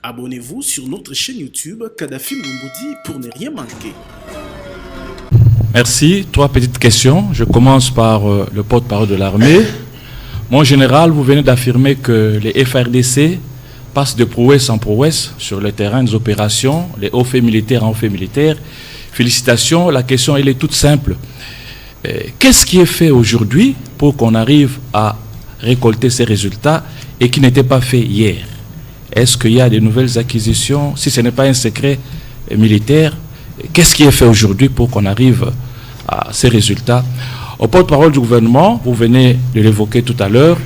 Abonnez-vous sur notre chaîne YouTube Kadhafi Moumoudi pour ne rien manquer. Merci. 3 petites questions. Je commence par le porte-parole de l'armée. Mon général, vous venez d'affirmer que les FARDC passent de prouesse en prouesse sur le terrain des opérations, les hauts faits militaires en hauts faits militaires. Félicitations. La question, elle est toute simple. Qu'est-ce qui est fait aujourd'hui pour qu'on arrive à récolter ces résultats et qui n'était pas fait hier? Est-ce qu'il y a des nouvelles acquisitions? Si ce n'est pas un secret militaire, qu'est-ce qui est fait aujourd'hui pour qu'on arrive à ces résultats? Au porte-parole du gouvernement, vous venez de l'évoquer tout à l'heure,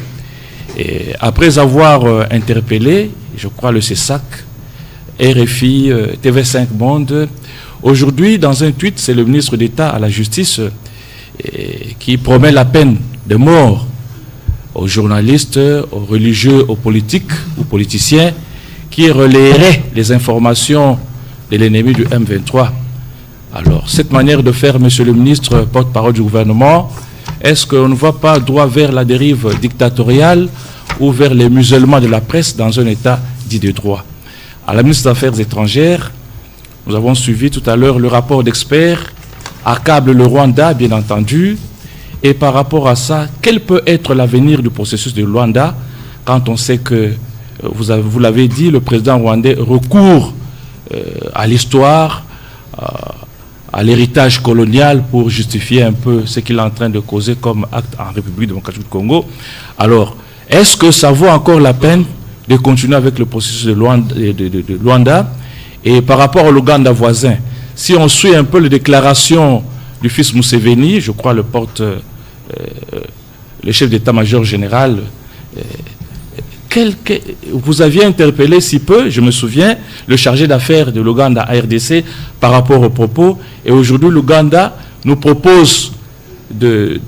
et après avoir interpellé, je crois, le CESAC, RFI, TV5 Monde, aujourd'hui, dans un tweet, c'est le ministre d'État à la Justice qui promet la peine de mort aux journalistes, aux religieux, aux politiques, aux politiciens qui relaieraient les informations de l'ennemi du M23. Alors, cette manière de faire, monsieur le ministre, porte-parole du gouvernement, est-ce qu'on ne va pas droit vers la dérive dictatoriale ou vers les musellements de la presse dans un État dit de droit? À la ministre des Affaires étrangères, nous avons suivi tout à l'heure le rapport d'experts, accable le Rwanda, bien entendu. Et par rapport à ça, quel peut être l'avenir du processus de Luanda quand on sait que, vous l'avez dit, le président rwandais recourt à l'histoire, à l'héritage colonial pour justifier un peu ce qu'il est en train de causer comme acte en République démocratique du Congo. Alors, est-ce que ça vaut encore la peine de continuer avec le processus de Luanda? Et par rapport à l'Ouganda voisin, si on suit un peu les déclarations du fils Museveni, je crois le chef d'état-major général, vous aviez interpellé si peu, je me souviens, le chargé d'affaires de l'Ouganda à RDC par rapport aux propos. Et aujourd'hui, l'Ouganda nous propose de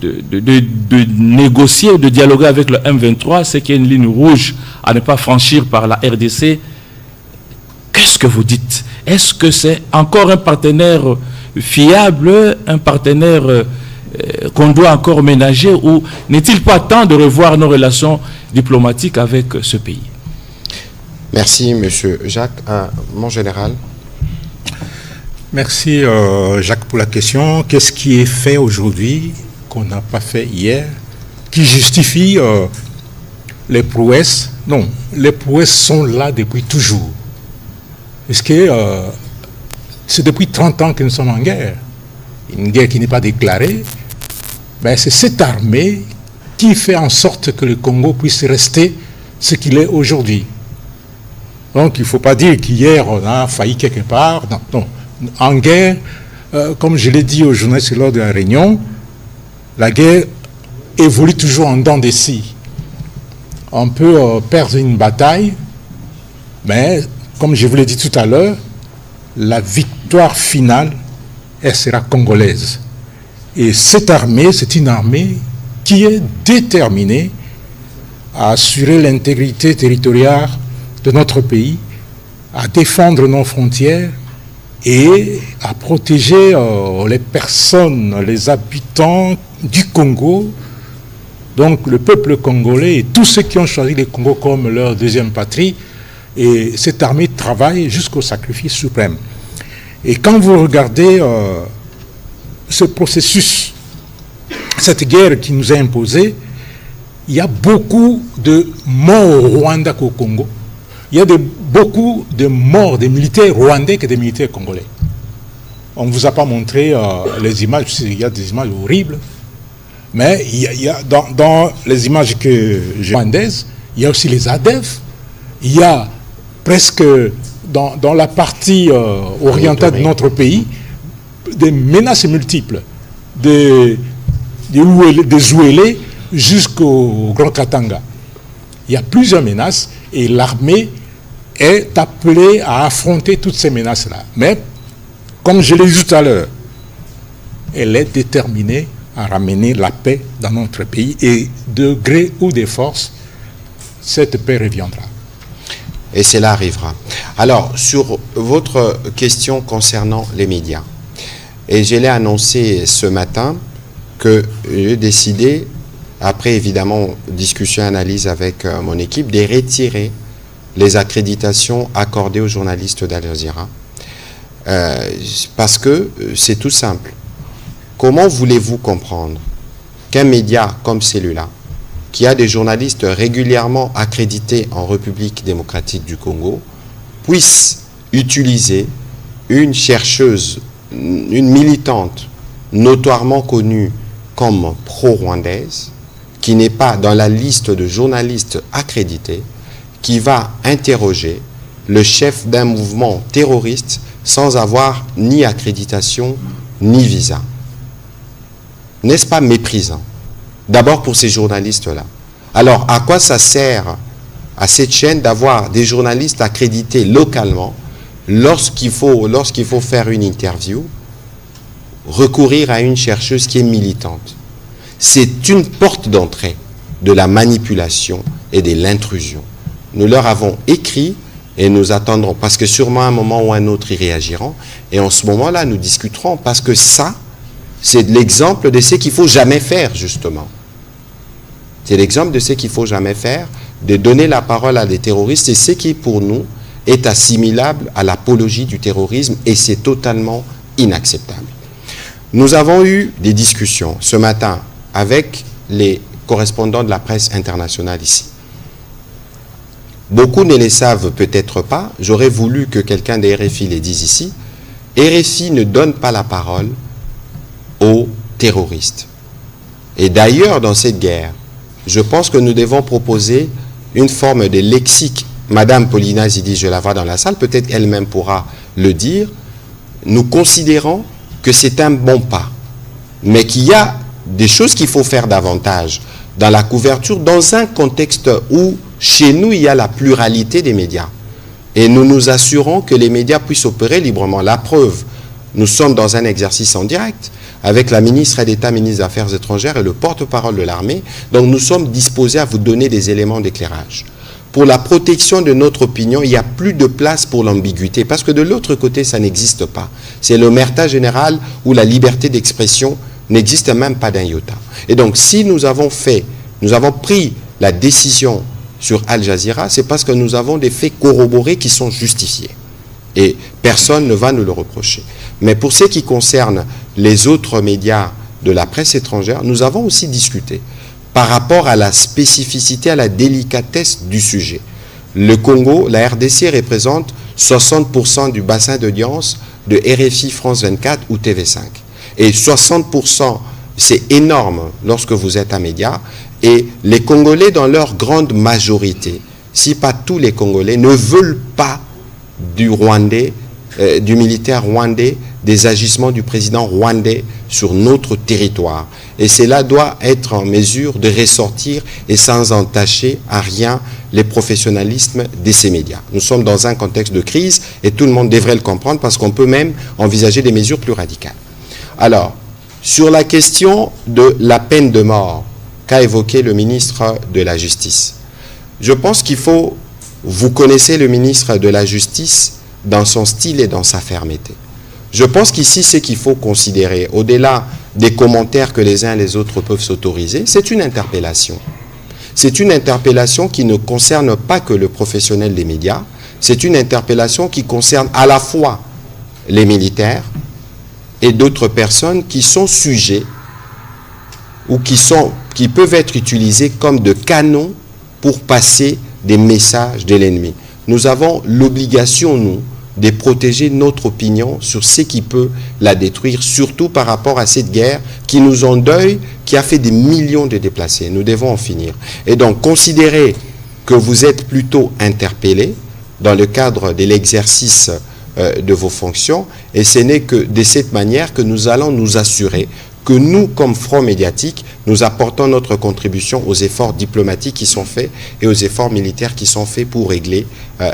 négocier, de dialoguer avec le M23, c'est qu'il y a une ligne rouge à ne pas franchir par la RDC. Qu'est-ce que vous dites? Est-ce que c'est encore un partenaire fiable, un partenaire qu'on doit encore ménager, ou n'est-il pas temps de revoir nos relations diplomatiques avec ce pays? Merci, monsieur Jacques. Mon général. Merci, Jacques, pour la question. Qu'est-ce qui est fait aujourd'hui qu'on n'a pas fait hier, qui justifie les prouesses? Non, les prouesses sont là depuis toujours. Est-ce que c'est depuis 30 ans que nous sommes en guerre? Une guerre qui n'est pas déclarée. Ben, c'est cette armée qui fait en sorte que le Congo puisse rester ce qu'il est aujourd'hui. Donc il ne faut pas dire qu'hier on a failli quelque part. Non, non. En guerre, comme je l'ai dit aux journalistes lors de la réunion, la guerre évolue toujours en dents de scie. On peut perdre une bataille, mais comme je vous l'ai dit tout à l'heure, la victoire finale, elle sera congolaise. Et cette armée, c'est une armée qui est déterminée à assurer l'intégrité territoriale de notre pays, à défendre nos frontières et à protéger les personnes, les habitants du Congo, donc le peuple congolais et tous ceux qui ont choisi le Congo comme leur deuxième patrie. Et cette armée travaille jusqu'au sacrifice suprême. Et quand vous regardez ce processus, cette guerre qui nous est imposée, il y a beaucoup de morts au Rwanda qu'au Congo. Il y a beaucoup de morts des militaires rwandais que des militaires congolais. On ne vous a pas montré les images, il y a des images horribles, mais il y a dans les images rwandaises, il y a aussi les ADF, il y a presque dans la partie orientale de notre pays, des menaces multiples, des Zouélés jusqu'au Grand Katanga. Il y a plusieurs menaces et l'armée est appelée à affronter toutes ces menaces-là. Mais, comme je l'ai dit tout à l'heure, elle est déterminée à ramener la paix dans notre pays et de gré ou de force, cette paix reviendra. Et cela arrivera. Alors, sur votre question concernant les médias, et je l'ai annoncé ce matin que j'ai décidé, après évidemment discussion et analyse avec mon équipe, de retirer les accréditations accordées aux journalistes d'Al Jazeera. Parce que c'est tout simple. Comment voulez-vous comprendre qu'un média comme celui-là, qui a des journalistes régulièrement accrédités en République démocratique du Congo, puisse utiliser une chercheuse, une militante notoirement connue comme pro-rwandaise, qui n'est pas dans la liste de journalistes accrédités, qui va interroger le chef d'un mouvement terroriste sans avoir ni accréditation ni visa. N'est-ce pas méprisant? D'abord pour ces journalistes-là. Alors, à quoi ça sert à cette chaîne d'avoir des journalistes accrédités localement lorsqu'il faut faire une interview, recourir à une chercheuse qui est militante? C'est une porte d'entrée de la manipulation et de l'intrusion. Nous leur avons écrit et nous attendrons, parce que sûrement à un moment ou à un autre, ils réagiront. Et en ce moment-là, nous discuterons, parce que ça, c'est l'exemple de ce qu'il ne faut jamais faire, justement. C'est l'exemple de ce qu'il ne faut jamais faire, de donner la parole à des terroristes, et ce qui, pour nous, est assimilable à l'apologie du terrorisme, et c'est totalement inacceptable. Nous avons eu des discussions ce matin avec les correspondants de la presse internationale ici. Beaucoup ne les savent peut-être pas. J'aurais voulu que quelqu'un de RFI les dise ici. RFI ne donne pas la parole aux terroristes. Et d'ailleurs, dans cette guerre, je pense que nous devons proposer une forme de lexique. Madame Paulina Zidi, je la vois dans la salle, peut-être elle-même pourra le dire. Nous considérons que c'est un bon pas, mais qu'il y a des choses qu'il faut faire davantage dans la couverture, dans un contexte où, chez nous, il y a la pluralité des médias. Et nous nous assurons que les médias puissent opérer librement. La preuve, nous sommes dans un exercice en direct avec la ministre d'État, ministre des Affaires étrangères et le porte-parole de l'armée. Donc nous sommes disposés à vous donner des éléments d'éclairage. Pour la protection de notre opinion, il n'y a plus de place pour l'ambiguïté, parce que de l'autre côté, ça n'existe pas. C'est l'omerta générale où la liberté d'expression n'existe même pas d'un iota. Et donc, si nous avons pris la décision sur Al Jazeera, c'est parce que nous avons des faits corroborés qui sont justifiés. Et personne ne va nous le reprocher. Mais pour ce qui concerne les autres médias de la presse étrangère, nous avons aussi discuté par rapport à la spécificité, à la délicatesse du sujet. Le Congo, la RDC représente 60% du bassin d'audience de RFI, France 24 ou TV5. Et 60%, c'est énorme lorsque vous êtes un média. Et les Congolais, dans leur grande majorité, si pas tous les Congolais, ne veulent pas du Rwandais, du militaire rwandais, des agissements du président rwandais sur notre territoire. Et cela doit être en mesure de ressortir et sans entacher à rien les professionnalismes de ces médias. Nous sommes dans un contexte de crise et tout le monde devrait le comprendre parce qu'on peut même envisager des mesures plus radicales. Alors, sur la question de la peine de mort qu'a évoqué le ministre de la Justice, je pense qu'il faut, vous connaissez le ministre de la Justice dans son style et dans sa fermeté. Je pense qu'ici, ce qu'il faut considérer, au-delà des commentaires que les uns et les autres peuvent s'autoriser, c'est une interpellation. C'est une interpellation qui ne concerne pas que le professionnel des médias, c'est une interpellation qui concerne à la fois les militaires et d'autres personnes qui sont sujets ou qui peuvent être utilisés comme de canons pour passer des messages de l'ennemi. Nous avons l'obligation, nous, de protéger notre opinion sur ce qui peut la détruire, surtout par rapport à cette guerre qui nous endeuille, qui a fait des millions de déplacés. Nous devons en finir. Et donc, considérez que vous êtes plutôt interpellé dans le cadre de l'exercice de vos fonctions, et ce n'est que de cette manière que nous allons nous assurer que nous, comme Front médiatique, nous apportons notre contribution aux efforts diplomatiques qui sont faits et aux efforts militaires qui sont faits pour régler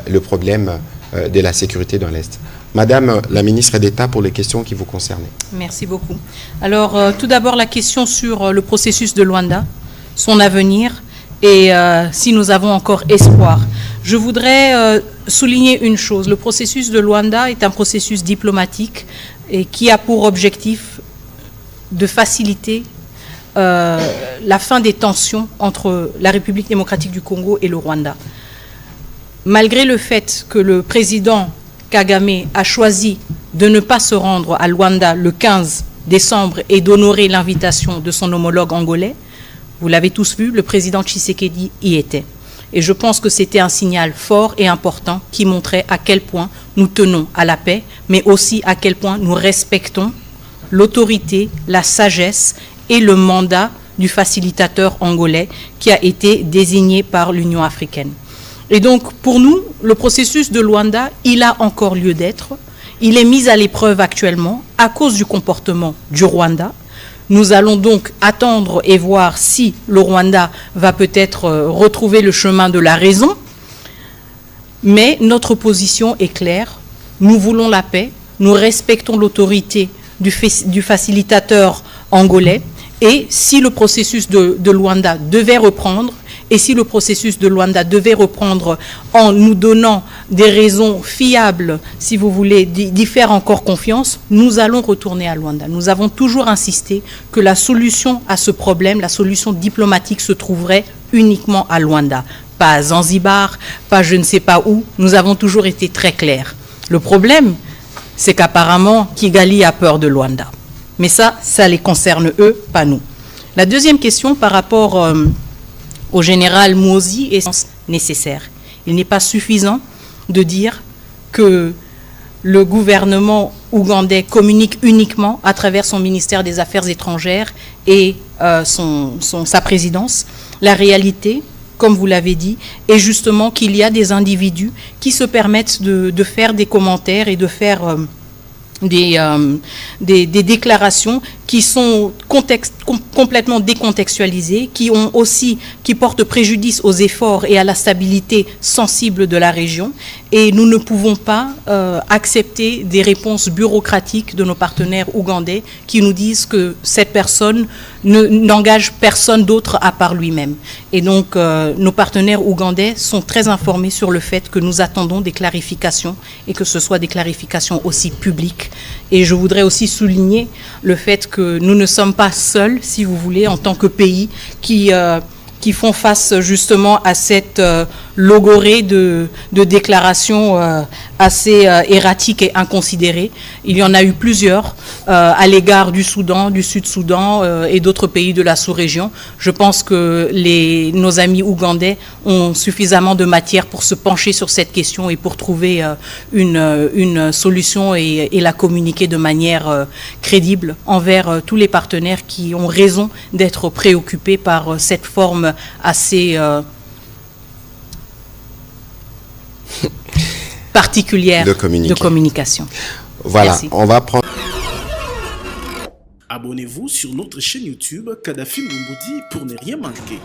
le problème de la sécurité dans l'Est. Madame la ministre d'État, pour les questions qui vous concernent. Merci beaucoup. Alors, tout d'abord, la question sur le processus de Luanda, son avenir et si nous avons encore espoir. Je voudrais souligner une chose. Le processus de Luanda est un processus diplomatique et qui a pour objectif de faciliter la fin des tensions entre la République démocratique du Congo et le Rwanda. malgré le fait que le président Kagame a choisi de ne pas se rendre à Luanda le 15 décembre et d'honorer l'invitation de son homologue angolais, vous l'avez tous vu, le président Tshisekedi y était. Et je pense que c'était un signal fort et important qui montrait à quel point nous tenons à la paix, mais aussi à quel point nous respectons l'autorité, la sagesse et le mandat du facilitateur angolais qui a été désigné par l'Union africaine. Et donc, pour nous, le processus de Luanda, il a encore lieu d'être. Il est mis à l'épreuve actuellement à cause du comportement du Rwanda. Nous allons donc attendre et voir si le Rwanda va peut-être retrouver le chemin de la raison. Mais notre position est claire. Nous voulons la paix. Nous respectons l'autorité du facilitateur angolais. Et si le processus de Luanda devait reprendre, et si le processus de Luanda devait reprendre en nous donnant des raisons fiables, si vous voulez, d'y faire encore confiance, nous allons retourner à Luanda. Nous avons toujours insisté que la solution à ce problème, la solution diplomatique se trouverait uniquement à Luanda. Pas à Zanzibar, pas je ne sais pas où. Nous avons toujours été très clairs. Le problème, c'est qu'apparemment, Kigali a peur de Luanda. Mais ça les concerne eux, pas nous. La deuxième question par rapport au général Muhoozi est nécessaire. Il n'est pas suffisant de dire que le gouvernement ougandais communique uniquement à travers son ministère des Affaires étrangères et sa présidence. La réalité, comme vous l'avez dit, est justement qu'il y a des individus qui se permettent de faire des commentaires et de faire des déclarations qui sont complètement décontextualisées, qui portent préjudice aux efforts et à la stabilité sensible de la région. Et nous ne pouvons pas accepter des réponses bureaucratiques de nos partenaires ougandais qui nous disent que cette personne n'engage personne d'autre à part lui-même. Et donc, nos partenaires ougandais sont très informés sur le fait que nous attendons des clarifications et que ce soit des clarifications aussi publiques. Et je voudrais aussi souligner le fait que nous ne sommes pas seuls, si vous voulez, en tant que pays qui font face justement à cette logorée de déclarations assez erratiques et inconsidérées. Il y en a eu plusieurs à l'égard du Soudan, du Sud-Soudan et d'autres pays de la sous-région. Je pense que nos amis ougandais ont suffisamment de matière pour se pencher sur cette question et pour trouver une solution et la communiquer de manière crédible envers tous les partenaires qui ont raison d'être préoccupés par cette forme assez particulière de communication. Voilà, merci. On va prendre... Abonnez-vous sur notre chaîne YouTube Kadhafi Moumoudi pour ne rien manquer.